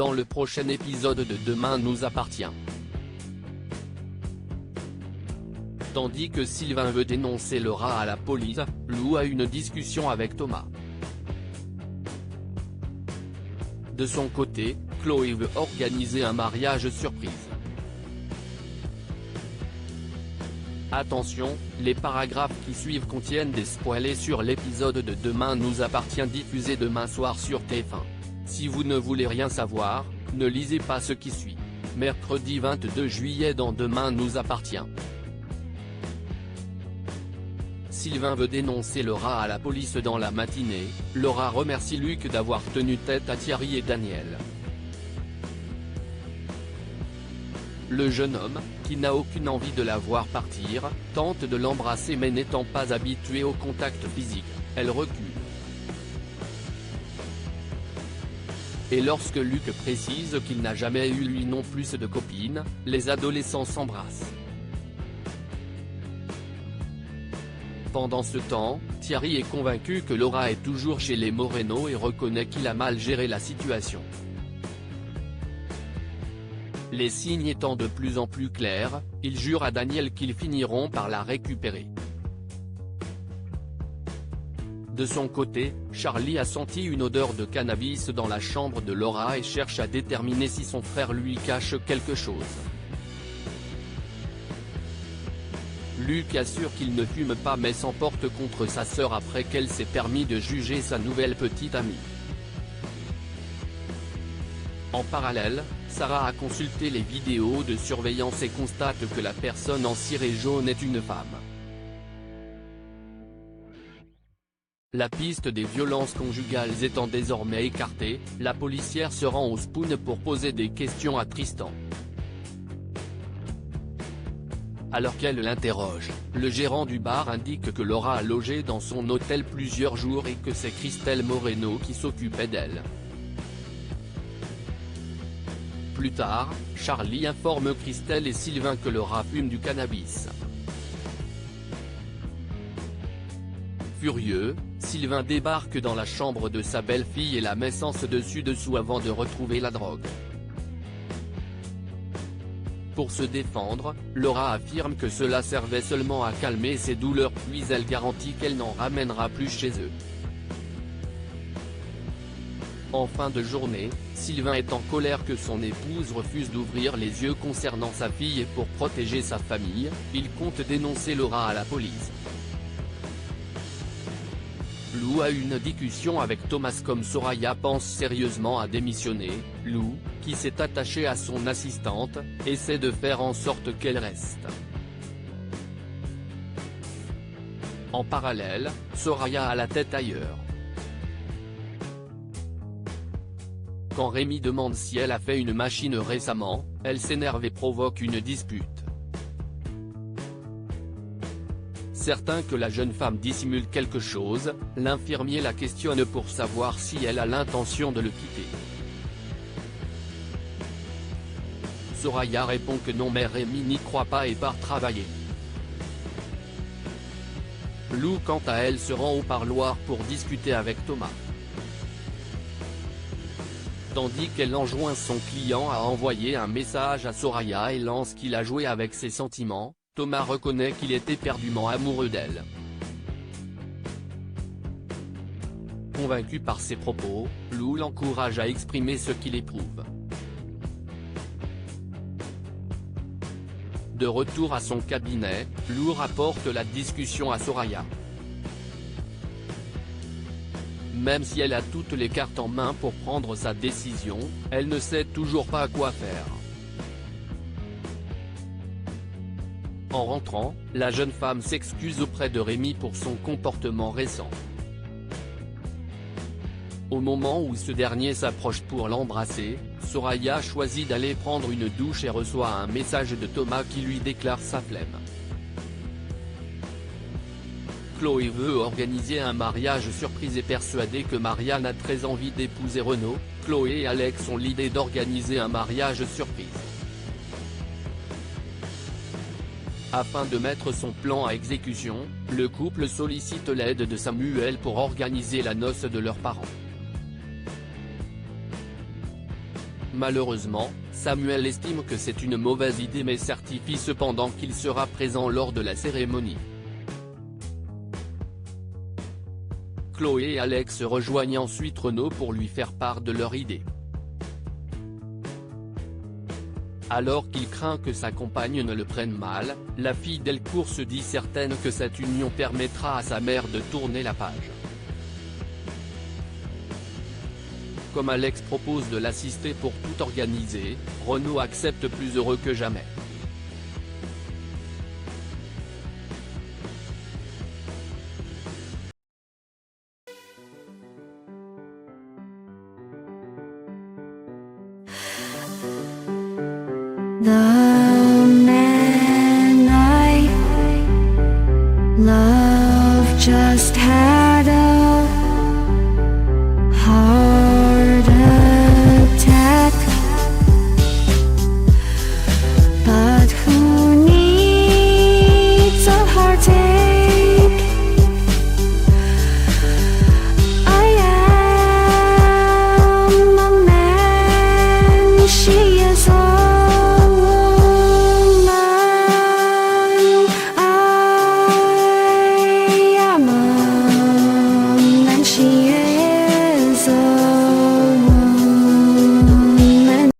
dans le prochain épisode de Demain nous appartient. Tandis que Sylvain veut dénoncer Laura à la police, Lou a une discussion avec Thomas. De son côté, Chloé veut organiser un mariage surprise. Attention, les paragraphes qui suivent contiennent des spoilers sur l'épisode de Demain nous appartient diffusé demain soir sur TF1. Si vous ne voulez rien savoir, ne lisez pas ce qui suit. Mercredi 22 juillet dans Demain nous appartient. Sylvain veut dénoncer Laura à la police dans la matinée, Laura remercie Luc d'avoir tenu tête à Thierry et Daniel. Le jeune homme, qui n'a aucune envie de la voir partir, tente de l'embrasser mais n'étant pas habitué au contact physique, elle recule. Et lorsque Luc précise qu'il n'a jamais eu lui non plus de copine, les adolescents s'embrassent. Pendant ce temps, Thierry est convaincu que Laura est toujours chez les Moreno et reconnaît qu'il a mal géré la situation. Les signes étant de plus en plus clairs, il jure à Daniel qu'ils finiront par la récupérer. De son côté, Charlie a senti une odeur de cannabis dans la chambre de Laura et cherche à déterminer si son frère lui cache quelque chose. Luc assure qu'il ne fume pas mais s'emporte contre sa sœur après qu'elle s'est permis de juger sa nouvelle petite amie. En parallèle, Sarah a consulté les vidéos de surveillance et constate que la personne en ciré jaune est une femme. La piste des violences conjugales étant désormais écartée, la policière se rend au Spoon pour poser des questions à Tristan. Alors qu'elle l'interroge, le gérant du bar indique que Laura a logé dans son hôtel plusieurs jours et que c'est Christelle Moreno qui s'occupait d'elle. Plus tard, Charlie informe Christelle et Sylvain que Laura fume du cannabis. Furieux, Sylvain débarque dans la chambre de sa belle-fille et la met sens dessus-dessous avant de retrouver la drogue. Pour se défendre, Laura affirme que cela servait seulement à calmer ses douleurs puis elle garantit qu'elle n'en ramènera plus chez eux. En fin de journée, Sylvain est en colère que son épouse refuse d'ouvrir les yeux concernant sa fille et pour protéger sa famille, il compte dénoncer Laura à la police. Lou a une discussion avec Thomas comme Soraya pense sérieusement à démissionner, Lou, qui s'est attaché à son assistante, essaie de faire en sorte qu'elle reste. En parallèle, Soraya a la tête ailleurs. Quand Rémi demande si elle a fait une machine récemment, elle s'énerve et provoque une dispute. Certain que la jeune femme dissimule quelque chose, l'infirmier la questionne pour savoir si elle a l'intention de le quitter. Soraya répond que non mais Rémi n'y croit pas et part travailler. Lou quant à elle se rend au parloir pour discuter avec Thomas. Tandis qu'elle enjoint son client à envoyer un message à Soraya et lance qu'il a joué avec ses sentiments, Thomas reconnaît qu'il est éperdument amoureux d'elle. Convaincu par ses propos, Lou l'encourage à exprimer ce qu'il éprouve. De retour à son cabinet, Lou rapporte la discussion à Soraya. Même si elle a toutes les cartes en main pour prendre sa décision, elle ne sait toujours pas quoi faire. En rentrant, la jeune femme s'excuse auprès de Rémi pour son comportement récent. Au moment où ce dernier s'approche pour l'embrasser, Soraya choisit d'aller prendre une douche et reçoit un message de Thomas qui lui déclare sa flemme. Chloé veut organiser un mariage surprise et persuadée que Marianne a très envie d'épouser Renaud, Chloé et Alex ont l'idée d'organiser un mariage surprise. Afin de mettre son plan à exécution, le couple sollicite l'aide de Samuel pour organiser la noce de leurs parents. Malheureusement, Samuel estime que c'est une mauvaise idée mais certifie cependant qu'il sera présent lors de la cérémonie. Chloé et Alex rejoignent ensuite Renaud pour lui faire part de leur idée. Alors qu'il craint que sa compagne ne le prenne mal, la fille Delcourt se dit certaine que cette union permettra à sa mère de tourner la page. Comme Alex propose de l'assister pour tout organiser, Renaud accepte plus heureux que jamais. The man I love just had